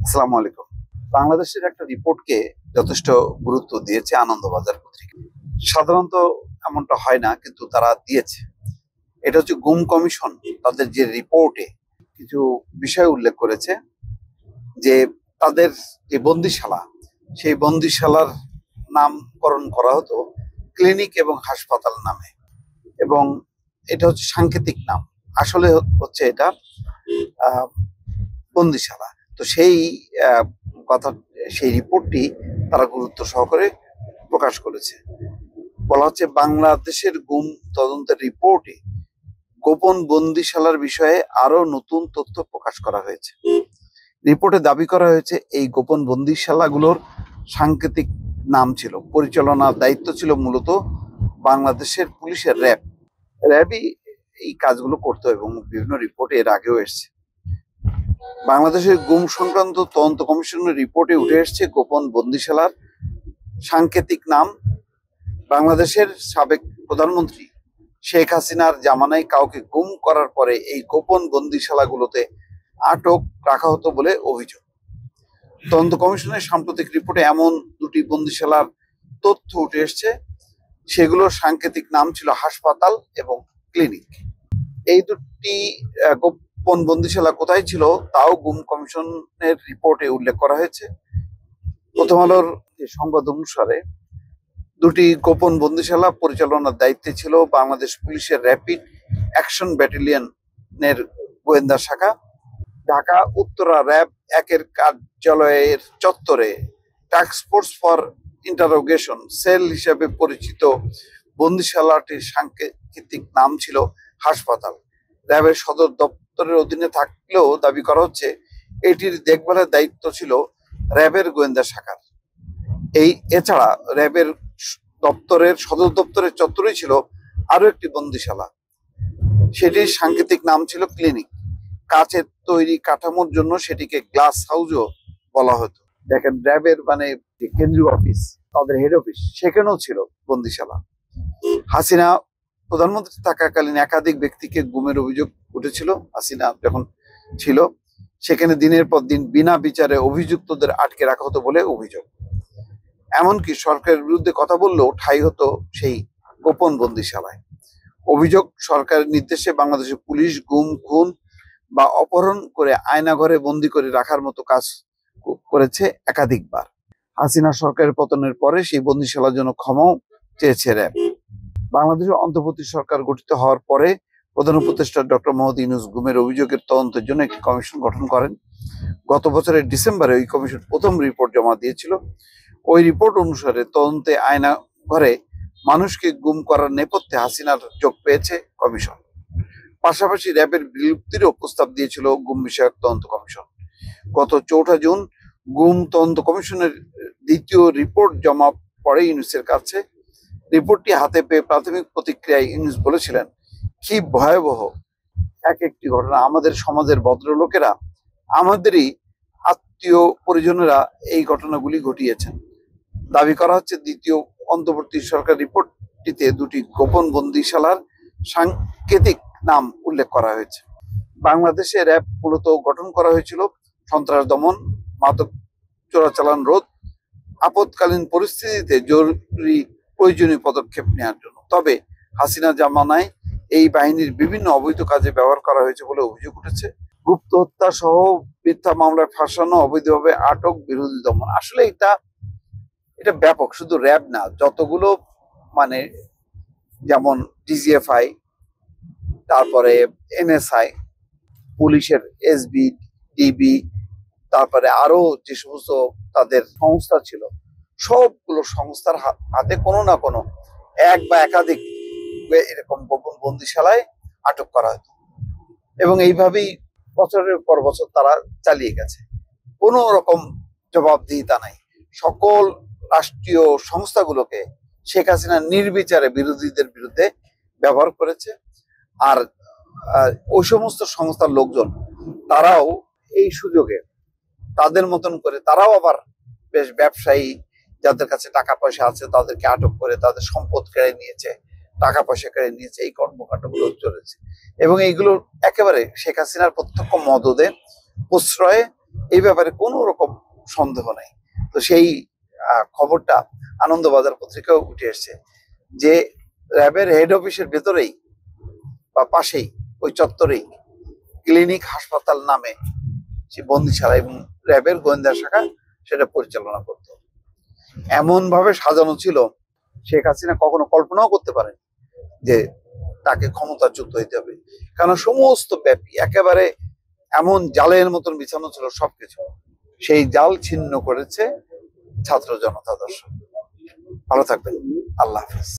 আসসালামু আলাইকুম। বাংলাদেশের একটা রিপোর্টকে যথেষ্ট গুরুত্ব দিয়েছে আনন্দবাজার পত্রিকা। সাধারণত এমনটা হয় না, কিন্তু তারা দিয়েছে। এটা হচ্ছে গুম কমিশন তাদের যে রিপোর্টে কিছু বিষয় উল্লেখ করেছে, যে তাদের যে বন্দিশালা, সেই বন্দিশালার নামকরণ করা হতো ক্লিনিক এবং হাসপাতাল নামে, এবং এটা হচ্ছে সাংকেতিক নাম। আসলে হচ্ছে এটা আহ, বন্দিশালা। তো সেই আহ, কথা, সেই রিপোর্টটি তারা গুরুত্ব সহকারে প্রকাশ করেছে। বলা হচ্ছে বাংলাদেশের গুম তদন্তের রিপোর্টে গোপন বন্দিশালার বিষয়ে আরো নতুন তথ্য প্রকাশ করা হয়েছে। রিপোর্টে দাবি করা হয়েছে এই গোপন বন্দিশালাগুলোর সাংকেতিক নাম ছিল, পরিচালনার দায়িত্ব ছিল মূলত বাংলাদেশের পুলিশের র্যাবই এই কাজগুলো করতো, এবং বিভিন্ন রিপোর্টে এর আগেও এসছে। বাংলাদেশের গুম সংক্রান্ত তদন্ত কমিশনের রিপোর্টে উঠে এসছে গোপন বন্দিশালার সাংকেতিক নাম। বাংলাদেশের সাবেক প্রধানমন্ত্রী শেখ হাসিনার জামানায় কাউকে গুম করার পরে এই গোপন বন্দিশালাগুলোতে আটক রাখা হতো বলে অভিযোগ। তদন্ত কমিশনের সাম্প্রতিক রিপোর্টে এমন দুটি বন্দিশালার তথ্য উঠে এসছে, সেগুলোর সাংকেতিক নাম ছিল হাসপাতাল এবং ক্লিনিক। এই দুটি গোপন বন্দিশালা কোথায় ছিল তাও গুম কমিশনের রিপোর্টে উল্লেখ করা হয়েছে। প্রথম আলোর যে সংবাদ অনুসারে দুটি গোপন বন্দিশালা পরিচালনার দায়িত্বে ছিল বাংলাদেশ পুলিশের র্যাপিড অ্যাকশন ব্যাটালিয়নের গোয়েন্দা শাখা। ঢাকা উত্তরা র্যাব একের কার্যালয়ের চত্বরে টাস্কফোর্স ফর ইন্টারোগেশন সেল হিসেবে পরিচিত বন্দিশালাটির সাংকেতিক নাম ছিল হাসপাতাল। র্যাবের সদর দপ্তরের অধীনে থাকলেও দাবি করা হচ্ছে এটির দেখভালের দায়িত্ব ছিল র্যাবের গোয়েন্দা শাখার। এছাড়া র্যাবের সদর দপ্তরের চত্বরেই ছিল আরো একটি বন্দিশালা, সেটির সাংকেতিক নাম ছিল ক্লিনিক। কাচের তৈরি কাঠামোর জন্য সেটিকে গ্লাস হাউসও বলা হতো। দেখেন, র্যাবের মানে যে কেন্দ্রীয় অফিস, তাদের হেড অফিস, সেখানেও ছিল বন্দিশালা। হাসিনা প্রধানমন্ত্রী থাকাকালীন একাধিক ব্যক্তিকে গুমের অভিযোগ উঠেছিল। হাসিনা যখন ছিল, সেখানে দিনের পর দিন বিনা বিচারে অভিযুক্তদের আটকে রাখা হতো বলে অভিযোগ। এমনকি সরকারের বিরুদ্ধে কথা বললেও ঠাঁই হতো সেই গোপন বন্দিশালায়। অভিযোগ, সরকারের নির্দেশে বাংলাদেশের পুলিশ গুম, খুন বা অপহরণ করে আয়নাঘরে বন্দি করে রাখার মতো কাজ করেছে একাধিকবার। হাসিনা সরকারের পতনের পরে সেই বন্দিশালার জন্য ক্ষমাও চেয়েছে র্যাব। বাংলাদেশের অন্তর্বর্তী সরকার গঠিত হওয়ার পরে প্রধান উপদেষ্টা ডক্টর মোহাম্মদ ইউনূস গুমের অভিযোগের তদন্তের জন্য একটি কমিশন গঠন করেন। গত বছরের ডিসেম্বরে ওই কমিশন প্রথম রিপোর্ট জমা দিয়েছিল। ওই রিপোর্ট অনুসারে তদন্তে আয়না ঘরে মানুষকে গুম করার নেপথ্যে হাসিনার যোগ পেয়েছে কমিশন। পাশাপাশি র্যাবের বিলুপ্তিরও প্রস্তাব দিয়েছিল গুম বিষয়ক তদন্ত কমিশন। গত 4 জুন গুম তদন্ত কমিশনের দ্বিতীয় রিপোর্ট জমা পড়ে ইউনূসের কাছে। রিপোর্টটি হাতে পেয়ে প্রাথমিক প্রতিক্রিয়ায় ইউনূস বলেছিলেন, কি ভয়াবহ এক একটি ঘটনা। আমাদের সমাজের ভদ্রলোকেরা, আমাদেরই আত্মীয় পরিজনেরা এই ঘটনাগুলি ঘটিয়েছেন। দাবি করা হচ্ছে দ্বিতীয় অন্তর্বর্তী সরকার রিপোর্টটিতে দুটি গোপন বন্দিশালার সাংকেতিক নাম উল্লেখ করা হয়েছে। বাংলাদেশে র্যাব মূলত গঠন করা হয়েছিল সন্ত্রাস দমন, মাদক চোরাচালান রোধ, আপৎকালীন পরিস্থিতিতে জরুরি প্রয়োজনীয় পদক্ষেপ নেওয়ার জন্য। তবে হাসিনা জামানায় এই বাহিনীর বিভিন্ন অবৈধ কাজে ব্যবহার করা হয়েছে বলে অভিযোগ উঠেছে। গুপ্ত হত্যা সহ মিথ্যা মামলায় ফাঁসানো, অবৈধভাবে আটক, বিরোধী দমন। আসলে এটা ব্যাপক, শুধু র্যাব না, যতগুলো মানে যেমন ডিজিএফআই, তারপরে এনএসআই, পুলিশের এসবি, ডিবি, তারপরে আরো যে সমস্ত তাদের সংস্থা ছিল, সবগুলো সংস্থার হাতে কোনো না কোনো এক বা একাধিক এরকম গোপন বন্দিশালায় আটক করা হতো, এবং এইভাবেই বছরের পর বছর তারা চালিয়ে গেছে। কোনো রকম জবাবদিহিতা নাই। সকল রাষ্ট্রীয় সংস্থাগুলোকে শেখ হাসিনা নির্বিচারে বিরোধীদের বিরুদ্ধে ব্যবহার করেছে। আর ওই সমস্ত সংস্থার লোকজন, তারাও এই সুযোগে তাদের মতন করে তারাও আবার বেশ ব্যবসায়ী, যাদের কাছে টাকা পয়সা আছে তাদেরকে আটক করে তাদের সম্পদ কেড়ে নিয়েছে, টাকা পয়সা কেড়ে নিয়েছে। এই কর্মকাণ্ডগুলো চলেছে, এবং এইগুলো একেবারে শেখ হাসিনার প্রত্যক্ষ মদদে, প্রশ্রয়ে এই ব্যাপারে কোনো রকম সন্দেহ নেই। তো সেই খবরটা আনন্দবাজার পত্রিকাও উঠে এসছে যে র্যাবের হেড অফিসের ভেতরেই বা পাশেই ওই চত্বরেই ক্লিনিক হাসপাতাল নামে সে বন্দিশালা এবং র্যাবের গোয়েন্দা শাখা সেটা পরিচালনা করত। এমন ভাবে সাজানো ছিল, শেখ হাসিনা কখনো কল্পনাও করতে পারেন যে তাকে ক্ষমতাচ্যুত হইতে হবে, কারণ সমস্ত ব্যাপী একেবারে এমন জালের মতন বিছানো ছিল সবকিছু। সেই জাল ছিন্ন করেছে ছাত্র জনতা দর্শক। ভালো থাকবেন, আল্লাহ হাফেজ।